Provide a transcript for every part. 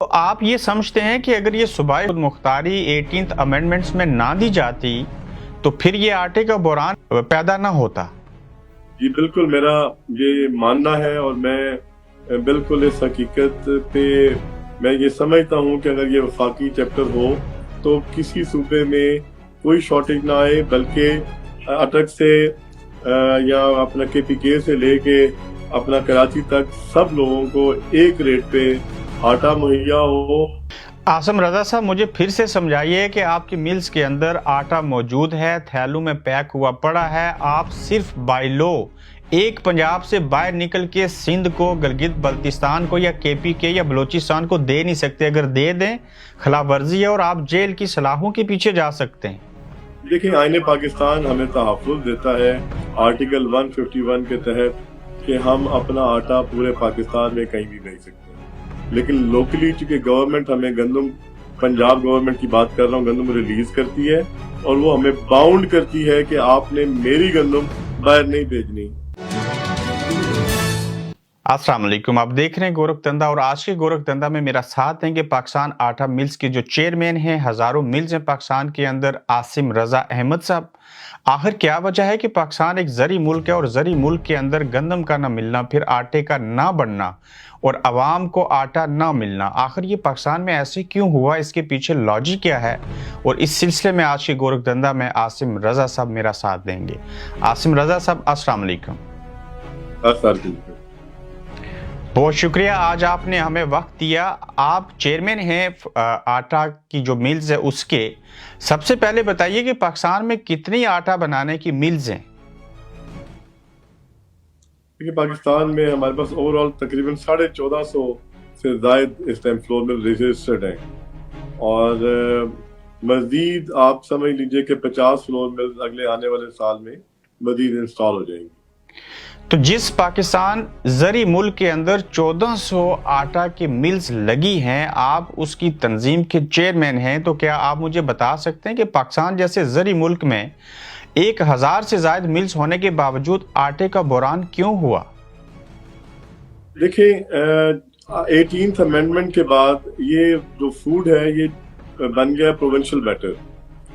تو آپ یہ سمجھتے ہیں کہ اگر یہ صوبائی خود مختاری 18th امینڈمنٹس میں نہ دی جاتی تو پھر یہ آٹے کا بحران پیدا نہ ہوتا؟ جی بالکل، میرا یہ ماننا ہے اور میں بالکل اس حقیقت پہ میں یہ سمجھتا ہوں کہ اگر یہ وفاقی چیپٹر ہو تو کسی صوبے میں کوئی شارٹیج نہ آئے، بلکہ اٹک سے یا اپنا کے پی کے سے لے کے اپنا کراچی تک سب لوگوں کو ایک ریٹ پہ آٹا مہیا ہو۔ عاصم رضا صاحب، مجھے پھر سے سمجھائیے کہ آپ کی ملز کے اندر آٹا موجود ہے، تھیلوں میں پیک ہوا پڑا ہے، آپ صرف بائی لو ایک پنجاب سے باہر نکل کے سندھ کو، گلگت بلتستان کو یا کے پی کے یا بلوچستان کو دے نہیں سکتے۔ اگر دے دیں خلاف ورزی ہے اور آپ جیل کی سلاخوں کے پیچھے جا سکتے ہیں۔ دیکھیں، آئین پاکستان ہمیں تحفظ دیتا ہے آرٹیکل 151 کے تحت کہ ہم اپنا آٹا پورے پاکستان میں کہیں بھی بھیج سکتے ہیں، لیکن لوکلی چونکہ گورنمنٹ ہمیں گندم، پنجاب گورنمنٹ کی بات کر رہا ہوں، گندم ریلیز کرتی ہے اور وہ ہمیں باؤنڈ کرتی ہے کہ آپ نے میری گندم باہر نہیں بھیجنی۔ السلام علیکم، آپ دیکھ رہے ہیں گورکھ دھندا، اور آج کے گورکھ دھندا میں میرا ساتھ دیں گے پاکستان آٹا ملز کے جو چیئرمین ہیں، ہزاروں ملز ہیں پاکستان کے اندر، عاصم رضا احمد صاحب۔ آخر کیا وجہ ہے کہ پاکستان ایک زرعی ملک ہے اور زرعی ملک کے اندر گندم کا نہ ملنا، پھر آٹے کا نہ بننا اور عوام کو آٹا نہ ملنا؟ آخر یہ پاکستان میں ایسے کیوں ہوا؟ اس کے پیچھے لاجک کیا ہے؟ اور اس سلسلے میں آج کے گورکھ دھندا میں عاصم رضا صاحب میرا ساتھ دیں گے۔ عاصم رضا صاحب، السلام علیکم۔ بہت شکریہ، آج آپ نے ہمیں وقت دیا۔ آپ چیئرمین ہیں آٹا کی جو ملز ہے اس کے۔ سب سے پہلے بتائیے کہ پاکستان میں کتنی آٹا بنانے کی ملز ہیں؟ پاکستان میں ہمارے پاس اوورال تقریباً 1450 سے زائد اس ٹائم فلور مل رجسٹرڈ ہیں، اور مزید آپ سمجھ لیجئے کہ 50 فلور مل اگلے آنے والے سال میں مزید انسٹال ہو جائیں گی۔ تو جس پاکستان زرعی ملک کے اندر 1400 آٹا کی ملز لگی ہیں، آپ اس کی تنظیم کے چیئرمین ہیں، تو کیا آپ مجھے بتا سکتے ہیں کہ پاکستان جیسے زرعی ملک میں 1000 سے زائد ملز ہونے کے باوجود آٹے کا بحران کیوں ہوا؟ دیکھیں، 18th امینڈمنٹ کے بعد یہ جو فوڈ ہے یہ بن گیا پروونشل میٹر۔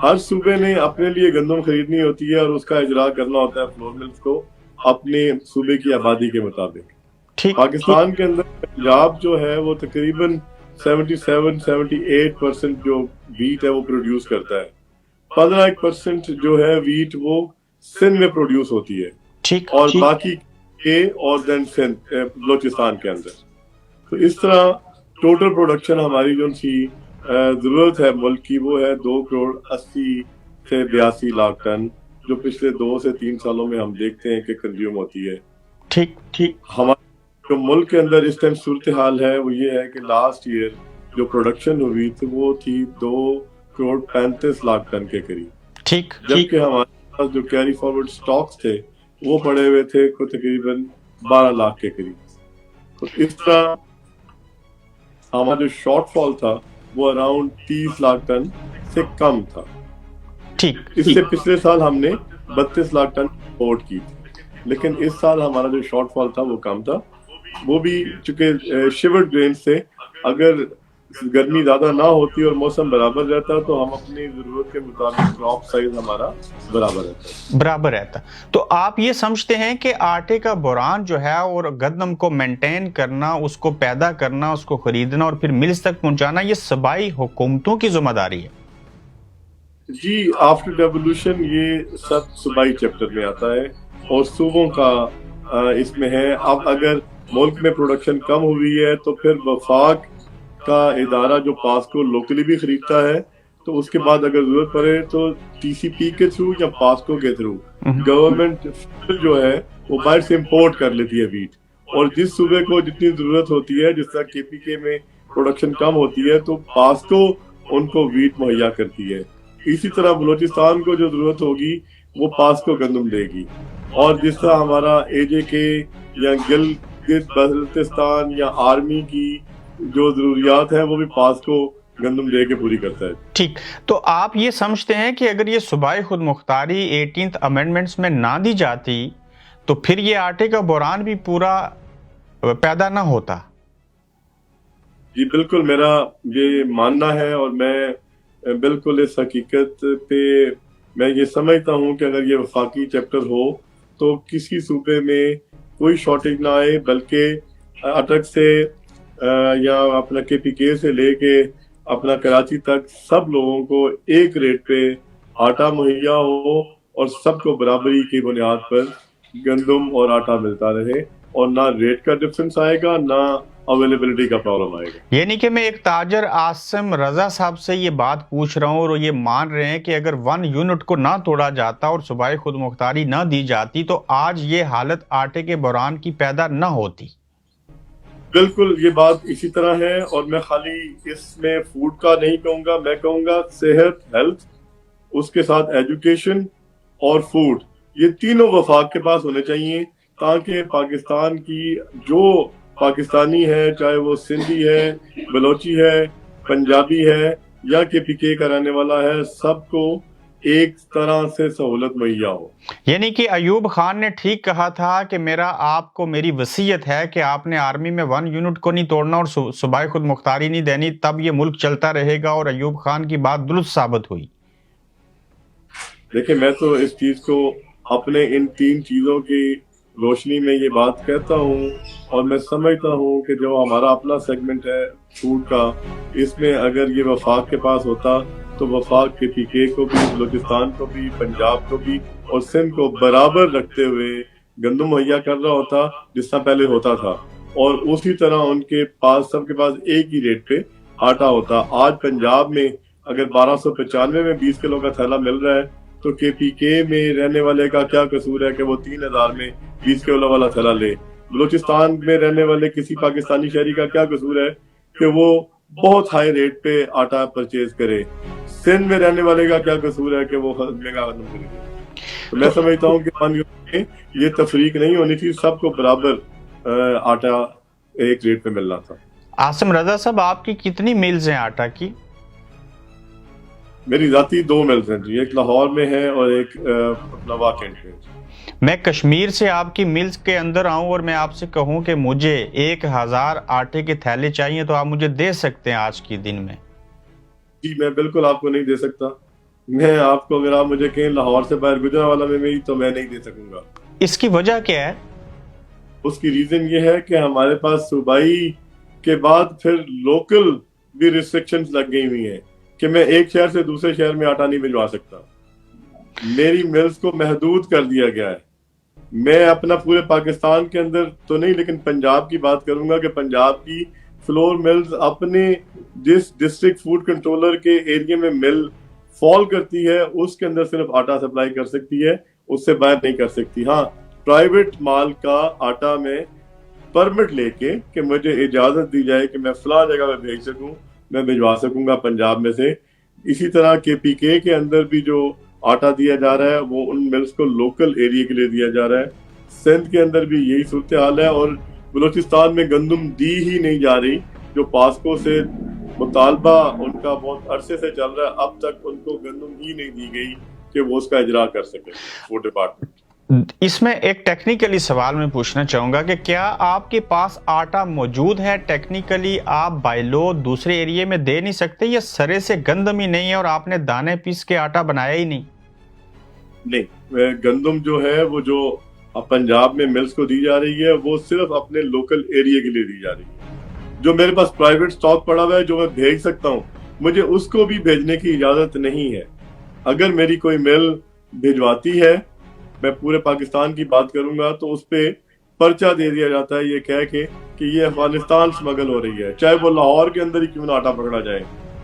ہر صوبے نے اپنے لیے گندم خریدنی ہوتی ہے اور اس کا اجرا کرنا ہوتا ہے فلور ملز کو اپنے صوبے کی آبادی کے مطابق۔ پاکستان کے اندر پنجاب جو ہے وہ تقریباً 77-78% جو ویٹ ہے وہ پروڈیوس کرتا ہے، 15% جو ہے ویٹ وہ سندھ میں پروڈیوس ہوتی ہے، اور باقی کے اور دین سندھ بلوچستان کے اندر۔ تو اس طرح ٹوٹل پروڈکشن ہماری جو سی ضرورت ہے ملک کی وہ ہے 2.80 سے 82 لاکھ ٹن، جو پچھلے 2 سے 3 سالوں میں ہم دیکھتے ہیں کہ کنزیوم ہوتی ہے۔ ٹھیک ہمارے جو ملک کے اندر اس ٹائم صورتحال ہے وہ یہ ہے کہ لاسٹ ایئر جو پروڈکشن ہوئی تھی وہ تھی 2.35 کروڑ ٹن کے قریب، جبکہ ہمارے پاس جو کیری فارورڈ سٹاکس تھے وہ پڑے ہوئے تھے تقریباً 12 لاکھ کے قریب۔ تو اس طرح ہمارا جو شارٹ فال تھا وہ اراؤنڈ 30 لاکھ ٹن سے کم تھا۔ اس سے پچھلے سال ہم نے 32 لاکھ ٹن امپورٹ کی تھی، لیکن اس سال ہمارا جو شارٹ فال تھا وہ کم تھا، وہ بھی چونکہ شیورڈ گرین سے اگر گرمی زیادہ نہ ہوتی اور موسم برابر رہتا تو ہم اپنی ضرورت کے مطابق کراپ سائز ہمارا برابر رہتا۔ تو آپ یہ سمجھتے ہیں کہ آٹے کا بحران جو ہے اور گندم کو مینٹین کرنا، اس کو پیدا کرنا، اس کو خریدنا اور پھر ملز تک پہنچانا یہ صوبائی حکومتوں کی ذمہ داری ہے؟ جی، آفٹر ڈیولوشن یہ سب صوبائی چیپٹر میں آتا ہے اور صوبوں کا اس میں ہے۔ اب اگر ملک میں پروڈکشن کم ہوئی ہے تو پھر وفاق کا ادارہ جو پاسکو لوکلی بھی خریدتا ہے، تو اس کے بعد اگر ضرورت پڑے تو ٹی سی پی کے تھرو یا پاسکو کے تھرو گورنمنٹ جو ہے وہ باہر سے امپورٹ کر لیتی ہے ویٹ، اور جس صوبے کو جتنی ضرورت ہوتی ہے، جس طرح کے پی کے میں پروڈکشن کم ہوتی ہے تو پاسکو ان کو ویٹ مہیا کرتی ہے۔ اسی طرح بلوچستان کو جو ضرورت ہوگی وہ پاسکو گندم دے گی، اور جس طرح ہمارا اے جے کے یا گلگت بلتستان یا آرمی کی جو ضروریات ہیں وہ بھی پاسکو گندم دے کے پوری کرتا ہے۔ ٹھیک، تو آپ یہ سمجھتے ہیں کہ اگر یہ صوبائی خود مختاری 18th امینڈمنٹس میں نہ دی جاتی تو پھر یہ آٹے کا بحران بھی پورا پیدا نہ ہوتا؟ جی بالکل میرا یہ ماننا ہے، اور میں بالکل اس حقیقت پہ میں یہ سمجھتا ہوں کہ اگر یہ وفاقی چیپٹر ہو تو کسی صوبے میں کوئی شارٹیج نہ آئے، بلکہ اٹک سے یا اپنا کے پی کے سے لے کے اپنا کراچی تک سب لوگوں کو ایک ریٹ پہ آٹا مہیا ہو، اور سب کو برابری کی بنیاد پر گندم اور آٹا ملتا رہے، اور نہ ریٹ کا ڈفرنس آئے گا، نہ اویلیبلٹی کا پرابلم آئے گا۔ یعنی کہ میں ایک تاجر عاصم رضا صاحب سے یہ بات پوچھ رہا ہوں، اور یہ مان رہے ہیں کہ اگر 1 یونٹ کو نہ توڑا جاتا اور صوبائی خود مختاری نہ دی جاتی تو آج یہ حالت آٹے کے بحران کی پیدا نہ ہوتی۔ بالکل یہ بات اسی طرح ہے، اور میں خالی اس میں فوڈ کا نہیں کہوں گا، میں کہوں گا صحت، ہیلتھ، اس کے ساتھ ایجوکیشن اور فوڈ، یہ تینوں وفاق کے پاس ہونے چاہیے، تاکہ پاکستان کی جو پاکستانی ہے، چاہے وہ سندھی ہے، بلوچی ہے، پنجابی ہے یا کے پی کے کا رہنے والا ہے، سب کو ایک طرح سے سہولت مہیا ہو۔ یعنی کہ ایوب خان نے ٹھیک کہا تھا کہ آپ کو میری وصیت ہے کہ آپ نے آرمی میں 1 یونٹ کو نہیں توڑنا اور صوبائی خود مختاری نہیں دینی، تب یہ ملک چلتا رہے گا، اور ایوب خان کی بات درست ثابت ہوئی۔ دیکھیں میں تو اس چیز کو اپنے ان 3 چیزوں کی روشنی میں یہ بات کہتا ہوں، اور میں سمجھتا ہوں کہ جو ہمارا اپنا سیگمنٹ ہے فوڈ کا، اس میں اگر یہ وفاق کے پاس ہوتا تو وفاق کے پی کے کو بھی، بلوچستان کو بھی، پنجاب کو بھی اور سندھ کو برابر رکھتے ہوئے گندم مہیا کر رہا ہوتا جس طرح پہلے ہوتا تھا، اور اسی طرح ان کے پاس سب کے پاس ایک ہی ریٹ پہ آٹا ہوتا۔ آج پنجاب میں اگر 1295 میں 20 کلو کا تھیلا مل رہا ہے تو کے پی کے میں رہنے والے کا کیا قصور ہے کہ وہ 3000 میں 20 کلو والا تھیلا لے؟ بلوچستان میں رہنے والے کسی پاکستانی شہری کا کیا قصور ہے کہ وہ بہت ہائی ریٹ پہ آٹا پرچیز کرے؟ سندھ میں رہنے والے کا کیا قصور ہے کہ وہ مہنگا گندم خریدے؟ تو میں سمجھتا ہوں کہ یہ تفریق نہیں ہونی تھی، سب کو برابر آٹا ایک ریٹ پہ ملنا تھا۔ عاصم رضا صاحب، آپ کی کتنی میلز ہیں آٹا کی؟ میری ذاتی 2 ملز ہیں جی، ایک لاہور میں ہے اور ایک اپنا واقعی ہے۔ میں کشمیر سے آپ کی ملز کے اندر آؤں اور میں آپ سے کہوں کہ مجھے 1000 آٹے کے تھیلے چاہیے تو آپ مجھے دے سکتے ہیں آج کے دن میں؟ جی میں بالکل آپ کو نہیں دے سکتا، میں آپ کو اگر آپ مجھے کہیں لاہور سے باہر گجرانوالہ میں بھی تو میں نہیں دے سکوں گا۔ اس کی وجہ کیا ہے؟ اس کی ریزن یہ ہے کہ ہمارے پاس صوبائی کے بعد پھر لوکل بھی ریسٹرکشنز لگ گئی ہوئی ہیں کہ میں ایک شہر سے دوسرے شہر میں آٹا نہیں بھجوا سکتا، میری ملز کو محدود کر دیا گیا ہے۔ میں اپنا پورے پاکستان کے اندر تو نہیں، لیکن پنجاب کی بات کروں گا کہ پنجاب کی فلور ملز اپنے جس ڈسٹرکٹ فوڈ کنٹرولر کے ایریے میں مل فال کرتی ہے اس کے اندر صرف آٹا سپلائی کر سکتی ہے، اس سے باہر نہیں کر سکتی۔ ہاں پرائیویٹ مال کا آٹا میں پرمٹ لے کے کہ مجھے اجازت دی جائے کہ میں فلاں جگہ میں بھیج سکوں، میں بھجوا سکوں گا پنجاب میں سے۔ اسی طرح کے پی کے اندر بھی جو آٹا دیا جا رہا ہے وہ ان ملز کو لوکل ایریے کے لیے دیا جا رہا ہے۔ سندھ کے اندر بھی یہی صورتحال ہے، اور بلوچستان میں گندم دی ہی نہیں جا رہی، جو پاسکو سے مطالبہ ان کا بہت عرصے سے چل رہا ہے، اب تک ان کو گندم ہی نہیں دی گئی کہ وہ اس کا اجرا کر سکے فوڈ ڈپارٹمنٹ۔ اس میں ایک ٹیکنیکلی سوال میں پوچھنا چاہوں گا کہ کیا آپ کے پاس آٹا موجود ہے؟ ٹیکنیکلی آپ بائی لو دوسرے ایریے میں دے نہیں سکتے، یا سرے سے گندم ہی نہیں ہے اور آپ نے دانے پیس کے آٹا بنایا ہی نہیں؟ نہیں، گندم جو ہے وہ جو پنجاب میں ملز کو دی جا رہی ہے وہ صرف اپنے لوکل ایریے کے لیے دی جا رہی ہے۔ جو میرے پاس پرائیویٹ سٹاک پڑا ہوا ہے جو میں بھیج سکتا ہوں، مجھے اس کو بھی بھیجنے کی اجازت نہیں ہے۔ اگر میری کوئی مل بھیجواتی ہے، میں پورے پاکستان کی بات کروں گا، تو اس پہ پرچہ دے دیا جاتا ہے یہ کہہ کے کہ یہ افغانستان سمگل ہو رہی ہے، چاہے وہ لاہور کے اندر ہی کیوں نہ آٹا پکڑا جائے،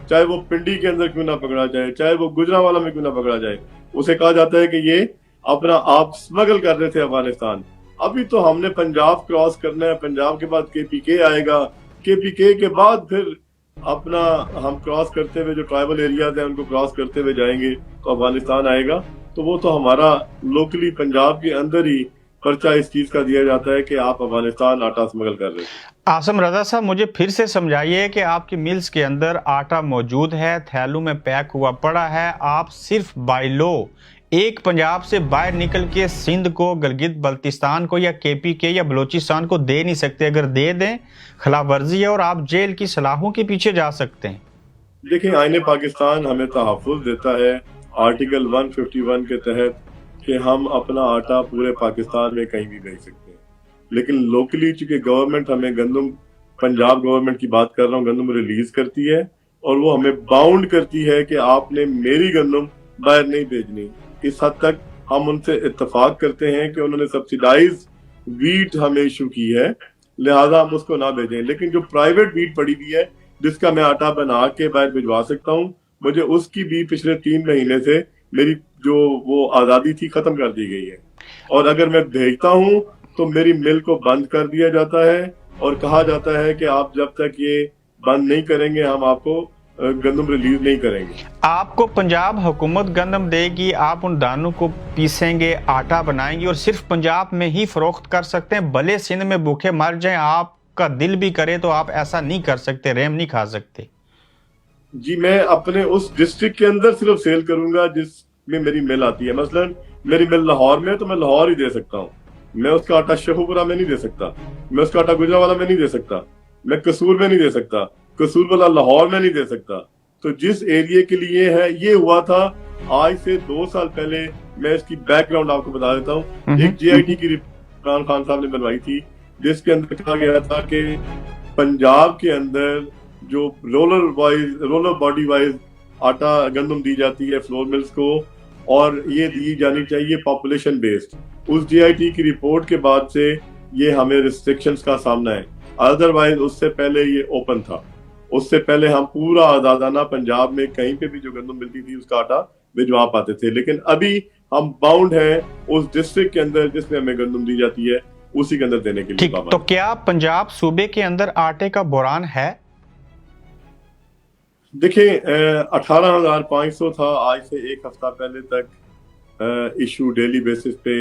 چاہے وہ پنڈی کے اندر کیوں نہ پکڑا جائے، چاہے وہ گجرانوالہ میں کیوں نہ پکڑا جائے، اسے کہا جاتا ہے کہ یہ اپنا آپ سمگل کر رہے تھے افغانستان۔ ابھی تو ہم نے پنجاب کراس کرنا ہے، پنجاب کے بعد کے پی کے آئے گا، کے پی کے بعد پھر اپنا ہم کراس کرتے ہوئے جو ٹرائبل ایریاز ہیں ان کو کراس کرتے ہوئے جائیں گے تو افغانستان آئے گا۔ تو وہ تو ہمارا لوکلی پنجاب کے اندر ہی پرچہ اس چیز کا دیا جاتا ہے کہ آپ افغانستان آٹا سمگل کر رہے ہیں۔ عاصم رضا صاحب، مجھے پھر سے سمجھائیے کہ آپ کی ملز کے اندر آٹا موجود ہے، تھیلوں میں پیک ہوا پڑا ہے، آپ صرف بائی لو ایک پنجاب سے باہر نکل کے سندھ کو، گلگت بلتستان کو یا کے پی کے یا بلوچستان کو دے نہیں سکتے. اگر دے دیں خلاف ورزی ہے اور آپ جیل کی سلاخوں کے پیچھے جا سکتے ہیں. دیکھیں آئین پاکستان ہمیں تحفظ دیتا ہے آرٹیکل 151 کے تحت کہ ہم اپنا آٹا پورے پاکستان میں کہیں بھی بھیج سکتے ہیں، لیکن لوکلی چونکہ گورنمنٹ ہمیں گندم، پنجاب گورنمنٹ کی بات کر رہا ہوں، گندم ریلیز کرتی ہے اور وہ ہمیں باؤنڈ کرتی ہے کہ آپ نے میری گندم باہر نہیں بھیجنی. اس حد تک ہم ان سے اتفاق کرتے ہیں کہ انہوں نے سبسیڈائز ویٹ ہمیں ایشو کی ہے، لہٰذا ہم اس کو نہ بھیجیں. لیکن جو پرائیویٹ ویٹ پڑی ہوئی ہے جس کا میں آٹا بنا کے باہر بھجوا سکتا ہوں، مجھے اس کی بھی پچھلے 3 مہینے سے میری جو وہ آزادی تھی ختم کر دی گئی ہے. اور اگر میں بھیجتا ہوں تو میری مل کو بند کر دیا جاتا ہے اور کہا جاتا ہے کہ آپ جب تک یہ بند نہیں کریں گے ہم آپ کو گندم ریلیز نہیں کریں گے. آپ کو پنجاب حکومت گندم دے گی، آپ ان دانوں کو پیسیں گے، آٹا بنائیں گے اور صرف پنجاب میں ہی فروخت کر سکتے ہیں. بھلے سندھ میں بھوکے مر جائیں، آپ کا دل بھی کرے تو آپ ایسا نہیں کر سکتے، ریم نہیں کھا سکتے. جی میں اپنے اس ڈسٹرکٹ کے اندر صرف سیل کروں گا جس میں میری مل آتی ہے. مثلا میری مل لاہور میں تو میں لاہور ہی دے سکتا ہوں. میں اس کا آٹا شیخوپورہ میں نہیں دے سکتا، میں اس کا آٹا گجرانوالہ میں نہیں دے سکتا، میں قصور میں نہیں دے سکتا، قصور والا لاہور میں نہیں دے سکتا. تو جس ایریے کے لیے ہے یہ ہوا تھا آج سے 2 سال پہلے. میں اس کی بیک گراؤنڈ آپ کو بتا دیتا ہوں. ایک جی آئی ٹی کی عمران خان صاحب نے بنوائی تھی جس کے اندر کہا گیا تھا کہ پنجاب کے اندر جو رولر باڈی وائز آٹا گندم دی جاتی ہے فلور ملز کو، اور یہ دی جانی چاہیے پاپولیشن بیسڈ. اس جی آئی ٹی کی رپورٹ کے بعد سے یہ ہمیں ریسٹرکشنز کا سامنا ہے. ادروائز اس سے پہلے یہ اوپن تھا. اس سے پہلے ہم پورا آزادانہ پنجاب میں کہیں پہ بھی جو گندم ملتی تھی اس کا آٹا بھجوا پاتے تھے. لیکن ابھی ہم باؤنڈ ہیں اس ڈسٹرکٹ کے اندر جس میں ہمیں گندم دی جاتی ہے اسی کے اندر دینے کے لیے. تو کیا پنجاب صوبے کے اندر آٹے کا بحران ہے؟ دیکھیں 18,500 تھا آج سے 1 ہفتہ پہلے تک ایشو ڈیلی بیسس پہ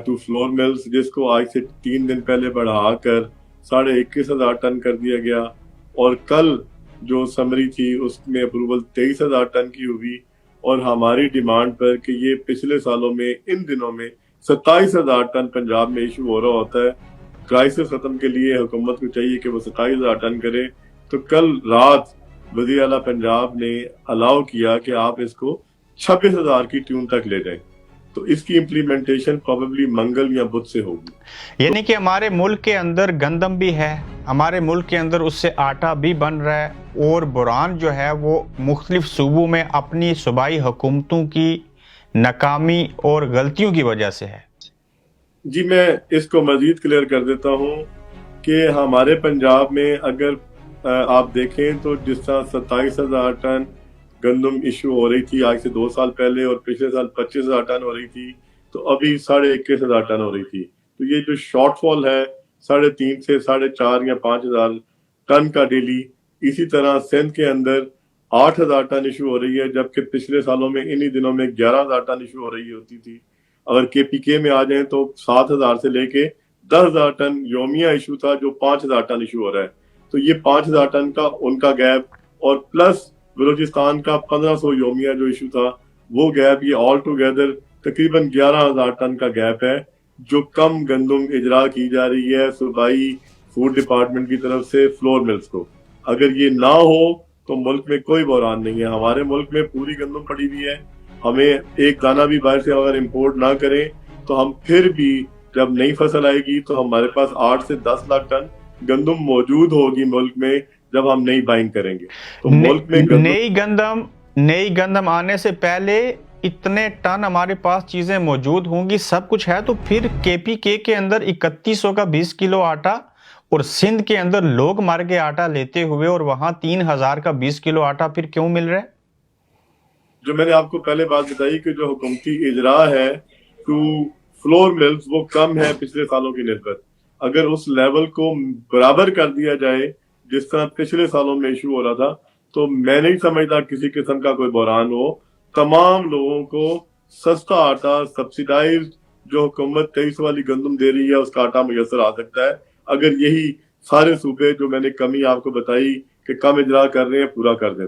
ٹو فلور ملز، جس کو آج سے 3 دن پہلے بڑھا کر 21,500 ٹن کر دیا گیا. اور کل جو سمری تھی اس میں اپروول 23,000 ٹن کی ہوئی. اور ہماری ڈیمانڈ پر کہ یہ پچھلے سالوں میں ان دنوں میں 27,000 ٹن پنجاب میں ایشو ہو رہا ہوتا ہے. کرائسس ختم کے لیے حکومت کو چاہیے کہ وہ 27,000 ٹن کرے. تو کل رات وزیر اعلیٰ پنجاب نے الاؤ کیا کہ آپ اس کو 26,000 کی ٹیون تک لے جائیں. تو اس کی امپلیمنٹیشن پروبیبلی منگل یا بدھ سے ہوگی. یعنی کہ ہمارے ملک کے اندر گندم بھی ہے، ہمارے ملک کے اندر اس سے آٹا بھی بن رہا ہے، اور بحران جو ہے وہ مختلف صوبوں میں اپنی صوبائی حکومتوں کی ناکامی اور غلطیوں کی وجہ سے ہے. جی میں اس کو مزید کلیئر کر دیتا ہوں کہ ہمارے پنجاب میں اگر آپ دیکھیں تو جس طرح 27,000 ٹن گندم ایشو ہو رہی تھی آج سے 2 سال پہلے اور پچھلے سال 25,000 ٹن ہو رہی تھی، تو ابھی 21,500 ٹن ہو رہی تھی. تو یہ جو شارٹ فال ہے 3.5 سے 4.5 یا 5,000 ٹن کا ڈیلی. اسی طرح سندھ کے اندر 8,000 ٹن ایشو ہو رہی ہے، جبکہ پچھلے سالوں میں انہی دنوں میں 11,000 ٹن ایشو ہو رہی ہوتی تھی. اگر کے پی کے میں آ جائیں تو 7,000 سے لے کے 10,000 ٹن یومیہ ایشو تھا، جو 5,000 ٹن ایشو ہو رہا ہے. تو یہ 5,000 ٹن کا ان کا گیپ، اور پلس بلوچستان کا 1,500 یومیہ جو ایشو تھا وہ گیپ، یہ آل ٹوگیدر تقریباً 11,000 ٹن کا گیپ ہے جو کم گندم اجرا کی جا رہی ہے صوبائی فوڈ ڈپارٹمنٹ کی طرف سے فلور ملز کو. اگر یہ نہ ہو تو ملک میں کوئی بحران نہیں ہے. ہمارے ملک میں پوری گندم پڑی ہوئی ہے. ہمیں ایک دانہ بھی باہر سے اگر امپورٹ نہ کریں تو ہم پھر بھی جب نئی فصل آئے گی تو ہمارے پاس 8 سے 10 لاکھ ٹن گندم موجود ہوگی ملک میں جب ہم نئی بائنگ کریں گے. تو ملک میں نئی گندم آنے سے پہلے اتنے ٹن ہمارے پاس چیزیں موجود ہوں گی، سب کچھ ہے، تو پھر کے پی کے اندر 3100 کا 20 کلو آٹا، اور سندھ کے اندر لوگ مر کے آٹا لیتے ہوئے، اور وہاں 3,000 کا 20 کلو آٹا پھر کیوں مل رہا ہے؟ جو میں نے آپ کو پہلے بات بتائی کہ جو حکومتی اجرا ہے ٹو فلور ملز وہ کم ہے پچھلے سالوں کی نسبت. اگر اس لیول کو برابر کر دیا جائے جس طرح پچھلے سالوں میں ایشو ہو رہا تھا تو میں نہیں سمجھتا کسی قسم کا کوئی بحران ہو. تمام لوگوں کو سستا آٹا سبسیڈائزڈ جو حکومت 23 والی گندم دے رہی ہے اس کا آٹا میسر آ سکتا ہے اگر یہی سارے صوبے جو میں نے کمی آپ کو بتائی کہ کم اجرا کر رہے ہیں پورا کر دیں.